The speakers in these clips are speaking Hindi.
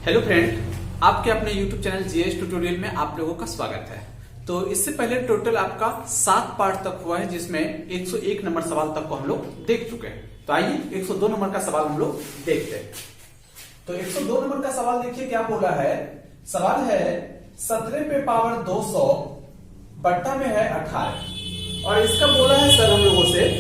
हेलो फ्रेंड, आपके अपने YouTube चैनल जीएस ट्यूटोरियल में आप लोगों का स्वागत है। तो इससे पहले टोटल आपका 7 पार्ट तक हुआ है, जिसमें 101 नंबर सवाल तक को हम लोग देख चुके हैं। तो आइए 102 नंबर का सवाल हम लोग देखते हैं। तो 102 नंबर का सवाल देखिए क्या बोला है। सवाल है 17 पे पावर 200 बट्टा में है 18 और इसका बोला है सर हम लोगों से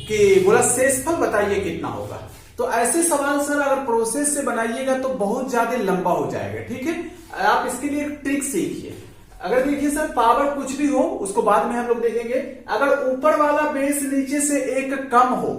कि बोला शेषफल बताइए कितना होगा। तो ऐसे सवाल सर अगर प्रोसेस से बनाइएगा तो बहुत ज्यादा लंबा हो जाएगा, ठीक है। आप इसके लिए एक ट्रिक सीखिए। अगर देखिए सर पावर कुछ भी हो उसको बाद में हम लोग देखेंगे। अगर ऊपर वाला बेस नीचे से एक कम हो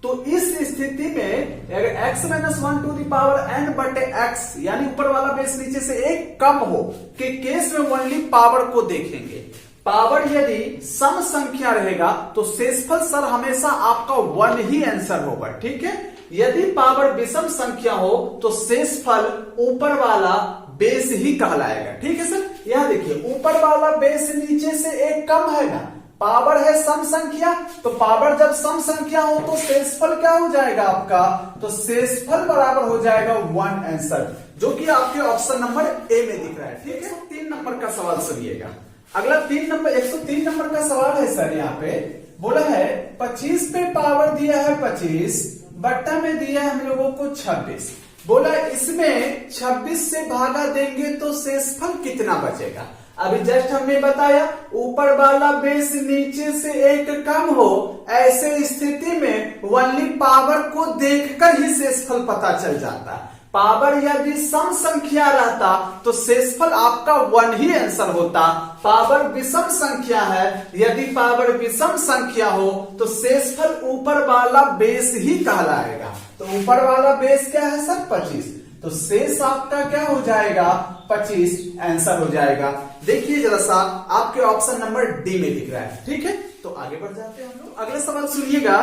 तो इस स्थिति में अगर x - 1 to the power n बटे x यानी ऊपर वाला बेस नीचे से एक कम हो के केस में ओनली पावर को देखेंगे। पावर यदि सम संख्या रहेगा तो शेषफल सर हमेशा आपका 1 ही आंसर होगा, ठीक है। यदि पावर विषम संख्या हो तो शेषफल ऊपर वाला बेस ही कहलाएगा, ठीक है सर। यहां देखिए ऊपर वाला बेस नीचे से एक कम है ना, पावर है सम संख्या, तो पावर जब सम संख्या हो तो शेषफल क्या हो जाएगा आपका, तो शेषफल बराबर हो जाएगा 1 आंसर, जो कि आपके ऑप्शन नंबर ए में दिख रहा है, ठीक है। 3 नंबर का सवाल सुनिएगा। अगला 103 नंबर का सवाल है सर। यहाँ पे बोला है 25 पे पावर दिया है 25 बट्टा में दिया है हम लोगों को 26। बोला इसमें 26 से भागा देंगे तो शेषफल कितना बचेगा। अभी जस्ट हमने बताया ऊपर वाला बेस नीचे से एक कम हो, ऐसे स्थिति में ओनली पावर को देखकर ही शेषफल पता चल जाता। पावर यदि सम संख्या रहता तो शेषफल आपका 1 ही आंसर होता। पावर विषम संख्या है, यदि पावर विषम संख्या हो तो शेषफल ऊपर वाला बेस ही कहलाएगा। तो ऊपर वाला बेस क्या है सर 25, तो शेष आपका क्या हो जाएगा 25 आंसर हो जाएगा। देखिए जरा सा आपके ऑप्शन नंबर डी में दिख रहा है, ठीक है। तो आगे बढ़ जाते हैं हम लोग। अगला सवाल सुनिएगा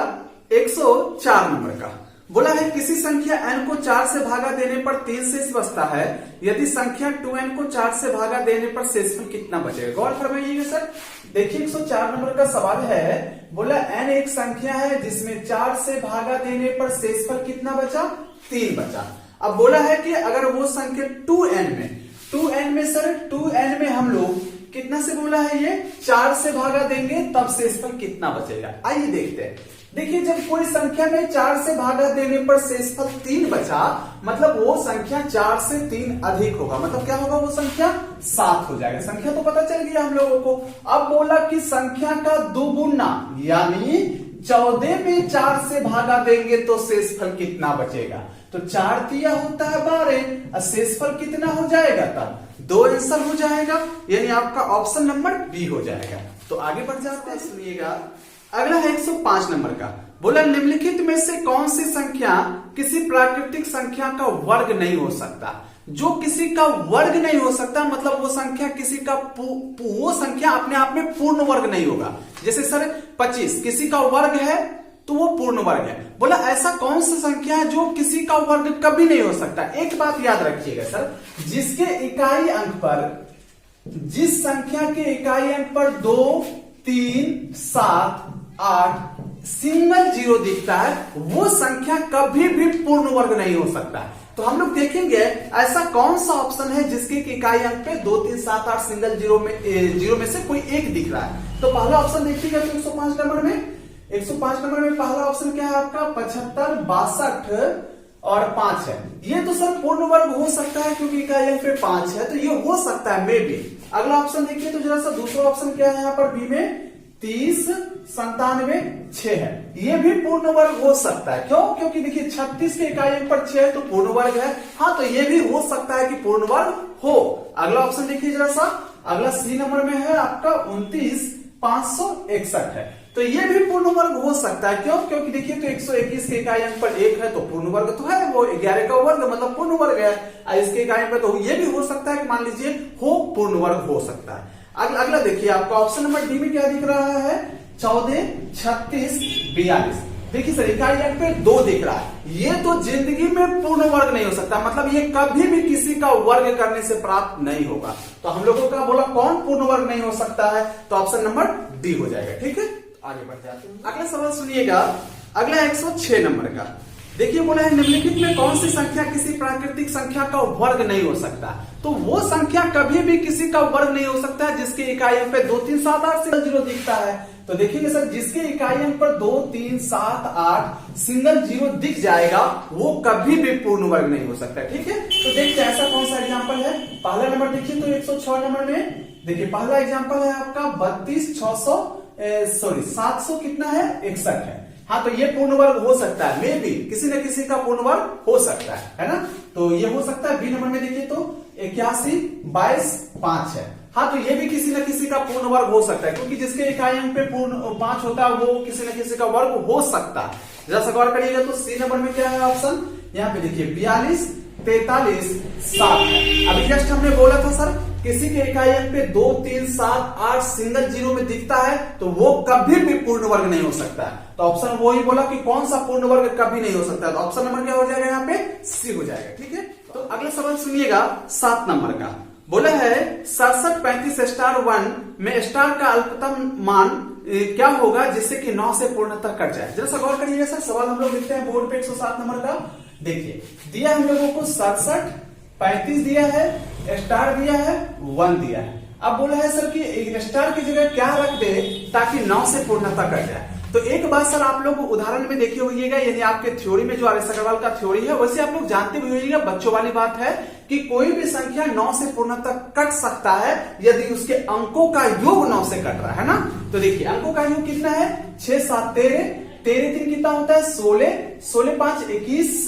104 नंबर का। बोला है किसी संख्या n को 4 से भागा देने पर 3 शेष बचता है, यदि संख्या 2n को 4 से भागा देने पर शेषफल कितना बचेगा। गौर फरमाइएगा सर। देखिए 104 नंबर का सवाल है। बोला n एक संख्या है जिसमें 4 से भागा देने पर शेषफल कितना बचा, 3 बचा। अब बोला है कि अगर वो संख्या 2n में सर 2n में हम लोग कितना से बोला है ये 4 से भागा देंगे तब शेषफल कितना बचेगा। आइए देखते हैं। देखिए जब कोई संख्या में 4 से भागा देने पर शेषफल 3 बचा, मतलब वो संख्या 4 से 3 अधिक होगा, मतलब क्या होगा वो संख्या 7 हो जाएगा। संख्या तो पता चल गया हम लोगों को। अब बोला कि संख्या का दुगुना यानी 14 में 4 से भागा देंगे तो शेषफल कितना बचेगा। तो 4 तिया होता है 12 और शेषफल कितना हो जाएगा तब 2 आंसर हो जाएगा, यानी आपका ऑप्शन नंबर बी हो जाएगा। तो आगे बढ़ जाते हैं, सुनिएगा। अगला है 105 नंबर का। बोला निम्नलिखित में से कौन सी संख्या किसी प्राकृतिक संख्या का वर्ग नहीं हो सकता। जो किसी का वर्ग नहीं हो सकता मतलब वो संख्या किसी का वो संख्या अपने आप में पूर्ण वर्ग नहीं होगा। जैसे सर 25 किसी का वर्ग है तो वो पूर्ण वर्ग है। बोला ऐसा कौन सा संख्या है जो किसी का वर्ग कभी नहीं हो सकता। एक बात याद रखिएगा सर, जिसके इकाई अंक पर, जिस संख्या के इकाई अंक पर 2, 3, 7, 8 सिंगल जीरो दिखता है वो संख्या कभी भी पूर्ण वर्ग नहीं हो सकता। तो हम लोग देखेंगे ऐसा कौन सा ऑप्शन है जिसके इकाई अंक पे 2, 3, 7, 8 सिंगल जीरो में से कोई एक दिख रहा है। तो पहला ऑप्शन देखिएगा तो 105 नंबर में पहला ऑप्शन क्या है आपका 75, 62 और 5 है। ये तो सर पूर्ण वर्ग हो सकता है क्योंकि इकाई अंक पे 5 है, तो ये हो सकता है मे बी। अगला ऑप्शन देखिए तो जरा सा दूसरा ऑप्शन क्या है यहाँ पर बी में 30, 97, 6 है। ये भी पूर्ण वर्ग हो सकता है। क्यों? क्योंकि देखिए 36 के इकाई अंक पर 6 है तो पूर्ण वर्ग है। हाँ, तो ये भी हो सकता है कि पूर्ण वर्ग हो। अगला ऑप्शन देखिए जरा सा, अगला सी नंबर में है आपका 29, 561 है। तो ये भी पूर्ण वर्ग हो सकता है। क्यों? क्योंकि देखिए तो 121 के इकाई अंक पर 1 है तो पूर्ण वर्ग तो है, वो 11 का वर्ग मतलब पूर्ण वर्ग है। इसके इकाई अंक पर तो ये भी हो सकता है कि मान लीजिए हो पूर्ण वर्ग हो सकता है। अगला देखिए आपका ऑप्शन नंबर डी में क्या दिख रहा है 14, 36, 42। देखिए सर इकाई अंक पे 2 दिख रहा है। ये तो जिंदगी में पूर्ण वर्ग नहीं हो सकता, मतलब ये कभी भी किसी का वर्ग करने से प्राप्त नहीं होगा। तो हम लोगों का बोला कौन पूर्ण वर्ग नहीं हो सकता है, तो ऑप्शन नंबर डी हो जाएगा, ठीक है। आगे बढ़ जाते हैं। अगला सवाल सुनिएगा। अगला 106 नंबर का। देखिए बोला है निम्नलिखित में कौन सी संख्या किसी प्राकृतिक संख्या का वर्ग नहीं हो सकता। तो वो संख्या कभी भी किसी का वर्ग नहीं हो सकता है जिसके इकाई अंक पे 2 3 7 8 सिंगल जीरो दिखता है। तो देखिए सर जिसके इकाई अंक पर 2 3 7 8 सिंगल जीरो दिख जाएगा वो कभी भी पूर्ण वर्ग नहीं हो सकता। ठीक है, तो देखिए ऐसा कौन सा एग्जाम्पल है। पहला नंबर देखिए तो 106 नंबर में देखिए पहला एग्जाम्पल है आपका 700 कितना है 61 है। हाँ, तो ये पूर्ण वर्ग हो सकता है, मे बी किसी न किसी का पूर्ण वर्ग हो सकता है ना। तो ये हो सकता है। बी नंबर में देखिए तो 81 22 5 है। हाँ, तो ये भी किसी न किसी का पूर्ण वर्ग हो सकता है क्योंकि जिसके इकाई अंक पे पूर्ण 5 होता है वो किसी न किसी का वर्ग हो सकता है। जरा गौर करिएगा तो सी नंबर में क्या है ऑप्शन, यहाँ पे देखिए 42 43 7 है। अभी जस्ट हमने बोला था सर किसी के इकाई अंक पे 2 3 7 8 सिंगल जीरो में दिखता है तो वो कभी भी पूर्ण वर्ग नहीं हो सकता है। तो ऑप्शन वो ही बोला कि कौन सा पूर्ण वर्ग कभी नहीं हो सकता। तो ऑप्शन नंबर क्या हो जाएगा यहाँ पे सी हो जाएगा। ठीक है, तो अगला सवाल सुनिएगा 7 नंबर का। बोला है 67 35 स्टार 1 में स्टार का अल्पतम मान क्या होगा जिससे कि 9 से पूर्णतः कट जाए। जरा सा गौर करिएगा सर, सवाल हम लोग लिखते हैं बोर्ड पे 107 नंबर का। देखिए दिया हम लोगों को 67 35 दिया है, स्टार दिया है, 1 दिया है। अब बोला है सर कि स्टार की जगह क्या रख दे ताकि 9 से पूर्णतः कट जाए। तो एक बात सर आप लोग उदाहरण में देखिए होइएगा, यदि आपके थ्योरी में जो आर एस अग्रवाल का थ्योरी है वैसे आप लोग जानते भी होइएगा, बच्चों वाली बात है कि कोई भी संख्या 9 से पूर्णतः कट सकता है यदि उसके अंकों का योग 9 से कट रहा है ना। तो देखिए अंकों का योग कितना है 6 7 13 13 3 कितना होता है 16 16 5 21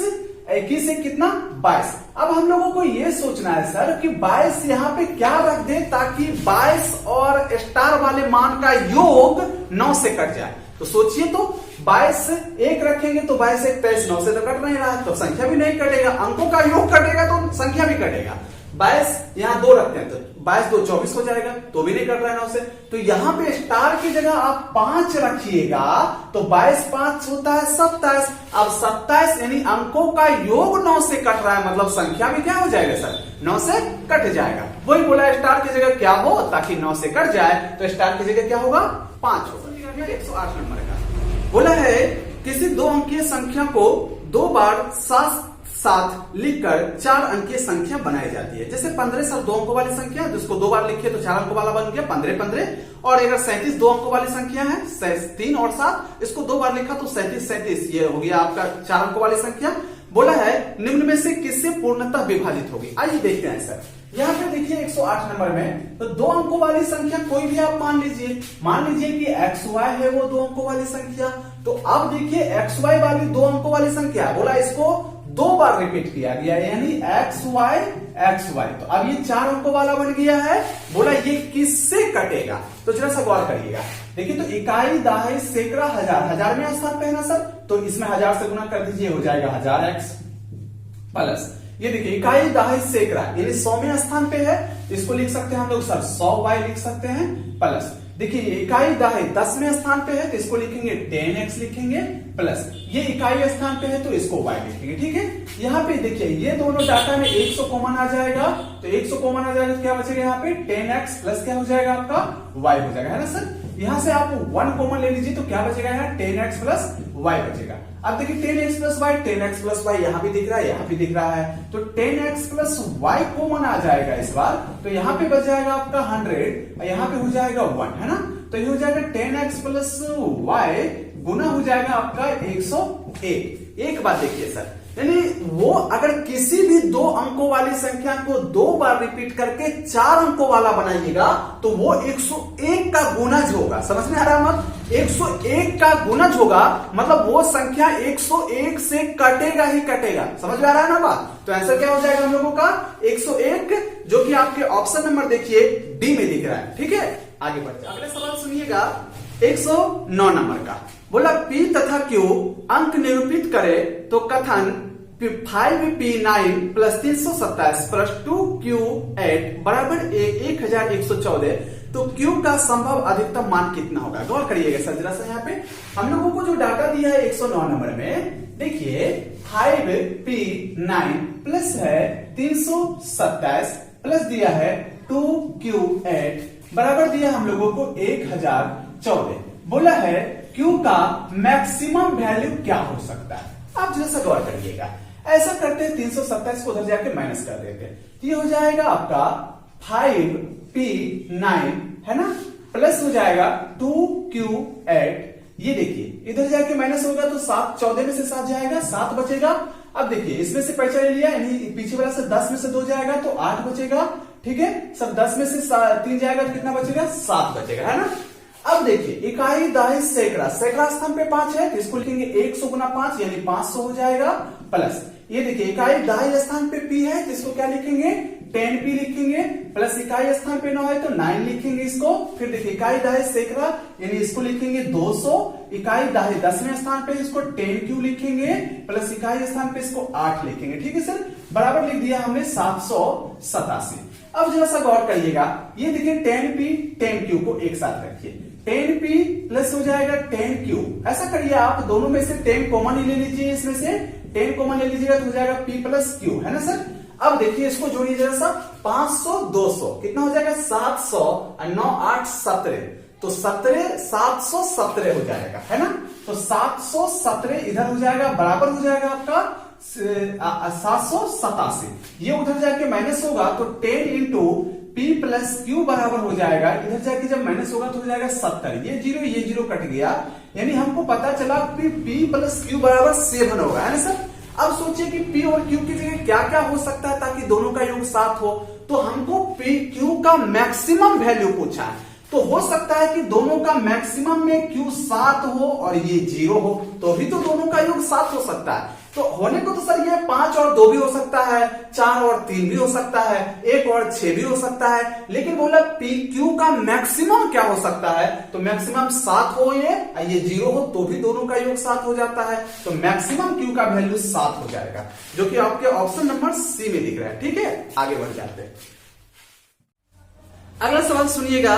21 से कितना 22। अब हम लोगों को ये सोचना है सर कि 22 यहाँ पे क्या रख दे ताकि 22 और स्टार वाले मान का योग 9 से कट जाए। तो सोचिए तो 22 1 रखेंगे तो 22 1 23 9 से तो कट नहीं रहा है तो संख्या भी नहीं कटेगा, अंकों का योग कटेगा तो संख्या भी कटेगा। 22 यहाँ 2 रखते हैं तो 22 2 24 हो जाएगा तो भी नहीं कट रहा है 9 से। तो यहाँ पे स्टार की जगह आप 5 रखिएगा तो 22 5 होता है 27। अब 27 यानी अंकों का योग 9 से कट रहा है मतलब संख्या भी क्या हो जाएगा सर 9 से कट जाएगा। वही बोला स्टार की जगह क्या हो ताकि 9 से कट जाए, तो स्टार की जगह क्या होगा 5 होगा। 108 नंबर का बोला है किसी 2 अंकीय संख्या को 2 बार साथ लिखकर 4 अंकीय संख्या बनाई जाती है। जैसे 15 सर 2 अंकों वाली संख्या जिसको 2 बार लिखे तो 4 अंकों वाला बन गया 15 15। और अगर 37 2 अंकों वाली संख्या है 3 और 7 इसको 2 बार लिखा तो 37 37 ये हो गया आपका 4 अंकों वाली संख्या। बोला है निम्न में से किससे पूर्णतः विभाजित होगी। आइए देखते हैं सर, यहाँ पे देखिए 108 नंबर में तो 2 अंकों वाली संख्या कोई भी आप मान लीजिए कि XY है वो 2 अंकों वाली संख्या। तो अब देखिए XY वाली 2 अंकों वाली संख्या बोला इसको 2 बार रिपीट किया गया यानी XY। तो अब ये 4 अंकों वाला बन गया है। बोला ये किससे कटेगा तो जरा सा गौर करिएगा। देखिए तो इकाई दहाई सैकड़ा हजार में स्थान पे है ना सर, तो इसमें 1000 से गुना कर दीजिए हो जाएगा 1000x प्लस ये देखिए इकाई दहाई सैकड़ा यानी 100 में स्थान पे है, इसको लिख सकते हैं हम लोग सर 100y लिख सकते हैं प्लस देखिए इकाई दहाई 10 में स्थान पे है तो इसको लिखेंगे 10x लिखेंगे प्लस ये इकाई स्थान पे है तो इसको y लिखेंगे। ठीक है, यहाँ पे देखिए ये दोनों डाटा में 100 कॉमन आ जाएगा तो 100 कॉमन आ जाएगा तो क्या बचेगा यहाँ पे 10x प्लस क्या हो जाएगा आपका y हो जाएगा है ना सर। यहाँ से आप 1 कॉमन ले लीजिए तो क्या बचेगा यहाँ 10x प्लस y बचेगा। अब देखिए 10x plus y 10x plus y यहाँ भी दिख रहा है यहाँ भी दिख रहा है तो 10x प्लस y कॉमन आ जाएगा इस बार तो यहाँ पे बच जाएगा आपका 100 यहाँ पे हो जाएगा 1 है ना। तो ये हो जाएगा 10x प्लस y गुना हो जाएगा आपका 101। एक बात देखिए सर यानी वो अगर किसी भी 2 अंकों वाली संख्या को 2 बार रिपीट करके 4 अंकों वाला बनाइएगा तो वो 101 का गुणज होगा। समझ में आ रहा है मत 101 का गुणज होगा मतलब वो संख्या 101 से कटेगा ही कटेगा। समझ में आ रहा है ना बात। तो आंसर क्या हो जाएगा हम लोगों का 101 जो कि आपके ऑप्शन नंबर देखिए डी में दिख रहा है। ठीक है, आगे बढ़ते हैं। अगले सवाल सुनिएगा 109 नंबर का। बोला P तथा Q अंक निरूपित करे तो कथन 5P9 प्लस 327 प्लस 2Q8 बराबर 1114 तो Q का संभव अधिकतम मान कितना होगा। गौर करिएगा सर जरा सा यहाँ पे हम लोगों को जो डाटा दिया है 109 नंबर में देखिए 5P9 प्लस है 327 प्लस दिया है 2Q8 बराबर दिया हम लोगों को 1014। बोला है Q का मैक्सिमम वैल्यू क्या हो सकता है। आप जरा सा गौर करिएगा। ऐसा करते हैं 327 को उधर जाके माइनस कर देते हैं, ये हो जाएगा आपका 5p9 है ना, प्लस हो जाएगा 2q8। ये देखिए इधर जाके माइनस होगा तो 7 14 में से 7 जाएगा, 7 बचेगा। अब देखिए इसमें से पैसा ले लिया, यानी पीछे वाला से 10 में से 2 जाएगा तो 8 बचेगा, ठीक है। सब 10 में से 3 जाएगा तो कितना बचेगा, 7 बचेगा, है ना। अब देखिए इकाई दहाई सैकड़ा, सैकड़ा स्थान पे 5 है तो इसको लिखेंगे 100 गुना 5 यानी 500 हो जाएगा, प्लस ये देखिए इकाई दहाई स्थान पे p है तो इसको क्या लिखेंगे 10p लिखेंगे, प्लस इकाई स्थान पे 9 है तो 9 लिखेंगे इसको। फिर देखिए इकाई दहाई सैकड़ा यानी इसको लिखेंगे 200, इकाई दहाई 10वें स्थान पे इसको 10q लिखेंगे, प्लस इकाई स्थान पे इसको 8 लिखेंगे, ठीक है सर। बराबर लिख दिया हमने 787। अब जरा सा गौर करिएगा, ये देखिए 10p 10q को एक साथ रखिए, 10p प्लस हो जाएगा 10q। ऐसा करिए आप दोनों में से 10 कॉमन ही ले लीजिए, इसमें से 10 कॉमन ले लीजिएगा तो हो जाएगा p प्लस q, है ना सर। अब देखिए इसको जोड़िए जरा सा, 500 200 कितना हो जाएगा 700 और 9 8 17 तो 17 717 हो जाएगा, है ना। तो 717 इधर हो जाएगा, बराबर हो जाएगा आपका 787। ये उधर जाके माइनस होगा तो 10 इंटू p प्लस क्यू बराबर हो जाएगा, इधर जाके जब माइनस होगा तो हो जाएगा 70। ये जीरो कट गया, यानी हमको पता चला कि p प्लस क्यू बराबर 7 होगा, है ना सर। अब सोचिए कि p और q की जगह क्या क्या हो सकता है ताकि दोनों का योग 7 हो, तो हमको p q का मैक्सिमम वैल्यू पूछा है। तो हो सकता है कि दोनों का मैक्सिमम में q 7 हो और ये 0 हो, तो भी तो दोनों का योग 7 हो सकता है। तो होने को तो सर ये 5 और 2 भी हो सकता है, 4 और 3 भी हो सकता है, 1 और 6 भी हो सकता है, लेकिन बोला पी क्यू का मैक्सिमम क्या हो सकता है, तो मैक्सिमम 7 हो ये 0 हो तो भी दोनों का योग 7 हो जाता है। तो मैक्सिमम क्यू का वैल्यू 7 हो जाएगा, जो कि आपके ऑप्शन नंबर सी में दिख रहा है, ठीक है। आगे बढ़ जाते हैं। अगला सवाल सुनिएगा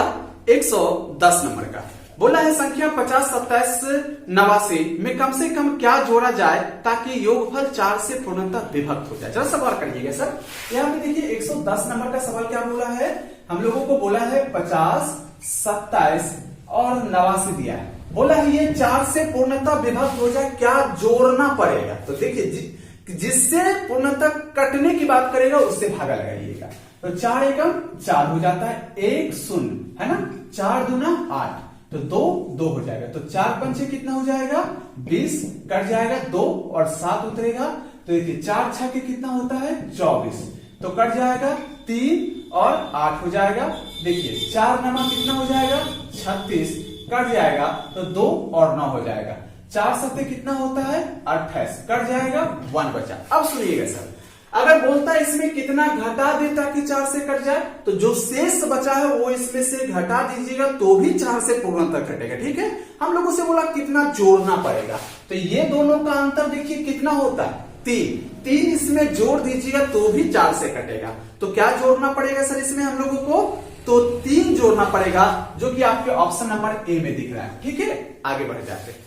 110 नंबर का। बोला है संख्या 50 27 89 में कम से कम क्या जोड़ा जाए ताकि योगफल 4 से पूर्णतः विभक्त हो जाए। जरा सवाल करिएगा सर। यहाँ पे देखिए 110 नंबर का सवाल क्या बोला है, हम लोगों को बोला है 50 27 और 89 दिया है। बोला है ये 4 से पूर्णतः विभक्त हो जाए, क्या जोड़ना पड़ेगा। तो देखिए जिससे पूर्णतः कटने की बात करेगा उससे भागा लगाइएगा। तो 4 एकम 4 हो जाता है, 1 शून्य है ना, 4 दूना 8 तो 2 2 हो जाएगा। तो 4 पंचे कितना हो जाएगा 20, कट जाएगा 2 और 7 उतरेगा। तो देखिए 4 6 के कितना होता है 24, तो कट जाएगा 3 और 8 हो जाएगा। देखिए 4 नमा कितना हो जाएगा 36, कट जाएगा तो 2 और 9 हो जाएगा। 4 सत्ते कितना होता है 28, कट जाएगा 1 बचा। अब सुनिएगा सर, अगर बोलता है इसमें कितना घटा दे ताकि 4 से कट जाए, तो जो शेष बचा है वो इसमें से घटा दीजिएगा तो भी 4 से पूर्णतः कटेगा, ठीक है। हम लोगों से बोला कितना जोड़ना पड़ेगा, तो ये दोनों का अंतर देखिए कितना होता है 3 इसमें जोड़ दीजिएगा तो भी 4 से कटेगा। तो क्या जोड़ना पड़ेगा सर इसमें हम लोगों को, तो 3 जोड़ना पड़ेगा, जो कि आपके ऑप्शन नंबर ए में दिख रहा है, ठीक है। आगे बढ़ जाते हैं।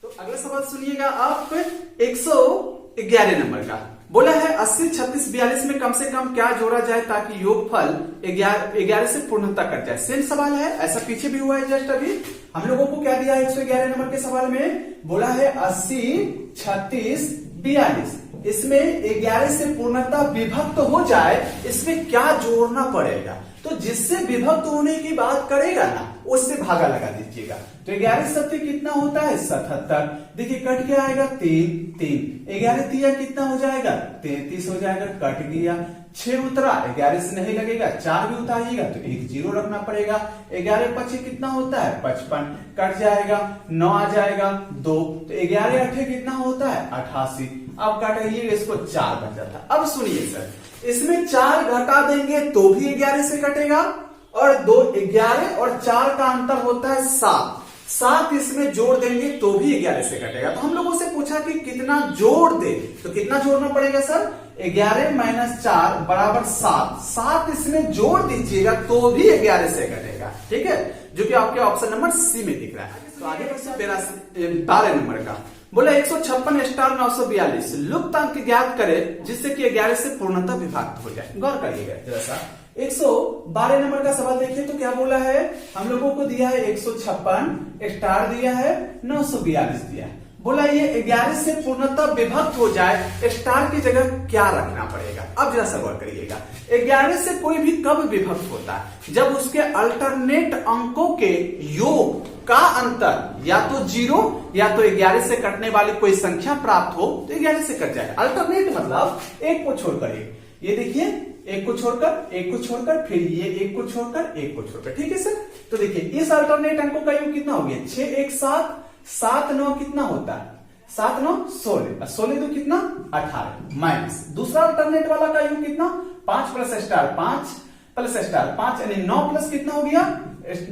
तो अगला सवाल सुनिएगा आप 111 नंबर का। बोला है 80 36 42 में कम से कम क्या जोड़ा जाए ताकि योगफल 11 से पूर्णतः कट जाए। सेम सवाल है, ऐसा पीछे भी हुआ है जस्ट अभी। हम लोगों को क्या दिया है 111 नंबर के सवाल में, बोला है 80 36 42 इसमें 11 से पूर्णतः विभक्त हो जाए, इसमें क्या जोड़ना पड़ेगा। तो जिससे विभक्त होने की बात करेगा ना उससे भागा लगा दीजिएगा। तो 11 सत्ते कितना होता है 77, देखिए कट के आएगा 3 11 तिया कितना हो जाएगा 33 हो जाएगा, कट गया 6 उतरा, 11 से नहीं लगेगा, 4 भी उतारिएगा तो 1 0 रखना पड़ेगा। 11 5 कितना होता है 55, कट जाएगा 9 आ जाएगा 2, तो 11 8 कितना होता है 88। अब काटिएगा इसको 4 बच जाता। अब सुनिए सर, इसमें 4 घटा देंगे तो भी 11 से कटेगा, और 11 और 4 का अंतर होता है 7 इसमें जोड़ देंगे तो भी 11 से कटेगा। तो हम लोगों से पूछा कि कितना जोड़ दे, तो कितना जोड़ना पड़ेगा सर 11 - 4 बराबर 7 इसमें जोड़ दीजिएगा तो भी 11 से कटेगा, ठीक है, जो कि आपके ऑप्शन नंबर सी में दिख रहा है। तो आगे 12 नंबर का बोला 156 स्टार 942 लुप्त अंक ज्ञात करे जिससे कि 11 से पूर्णतः विभक्त हो जाए। गौर करिएगा जरा सा, 112 नंबर का सवाल देखिए तो क्या बोला है, हम लोगों को दिया है 156 स्टार दिया है 942 दिया है। बोला ये 11 से पूर्णतः विभक्त हो जाए, स्टार की जगह क्या रखना पड़ेगा। अब जरा सा गौर करिएगा, 11 से कोई भी कब विभक्त होता है, जब उसके अल्टरनेट अंकों के योग का अंतर या तो 0 या तो 11 से कटने वाली कोई संख्या प्राप्त हो तो 11 से कट जाए। अल्टरनेट मतलब एक को छोड़कर एक, ये देखिए एक को छोड़कर एक को छोड़कर, फिर ये एक को छोड़कर एक को छोड़कर, ठीक है सर। तो देखिए इस अल्टरनेट अंकों का योग कितना हो गया, 6 1 7, 7 9 कितना होता है, 7 9 16, 16 2 कितना 18, माइनस दूसरा अल्टरनेट वाला का योग कितना, 5 प्लस स्टार 5 प्लस स्टार 5, यानी 9 प्लस कितना हो गया,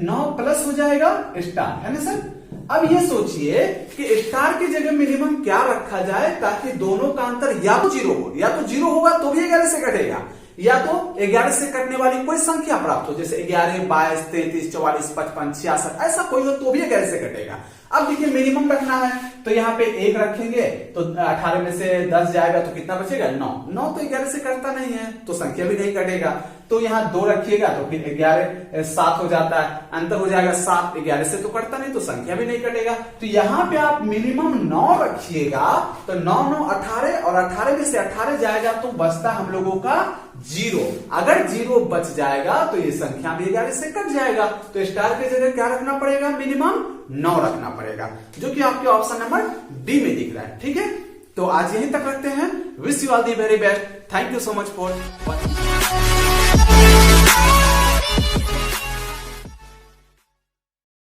9 प्लस हो जाएगा स्टार, है ना सर। अब ये सोचिए कि स्टार की जगह मिनिमम क्या रखा जाए ताकि दोनों का अंतर या तो 0 हो, या तो 0 होगा तो भी 11 से कटेगा, या तो 11 से कटने वाली कोई संख्या प्राप्त हो, जैसे 11 22 33 44 55 66 ऐसा कोई हो तो भी 11 से कटेगा। अब देखिए मिनिमम रखना है तो यहाँ पे 1 रखेंगे तो 18 में से 10 जाएगा तो कितना बचेगा, 9 9 तो 11 से कटता नहीं है तो संख्या भी नहीं कटेगा। तो यहाँ 2 रखिएगा तो फिर 11 7 हो जाता है, अंतर हो जाएगा 7, 11 से तो कटता नहीं तो संख्या भी नहीं कटेगा। तो यहाँ पे आप मिनिमम 9 रखिएगा तो 9 9 18, और 18 में से 18 जाएगा तो बचता हम लोगों का 0। अगर 0 बच जाएगा तो ये संख्या भी 11 से कट जाएगा। तो स्टार की जगह क्या रखना पड़ेगा, मिनिमम 9 रखना पड़ेगा, जो कि आपके ऑप्शन नंबर डी में दिख रहा है, ठीक है। तो आज यहीं तक रखते हैं। Wish you all the very best, thank you so much for watching.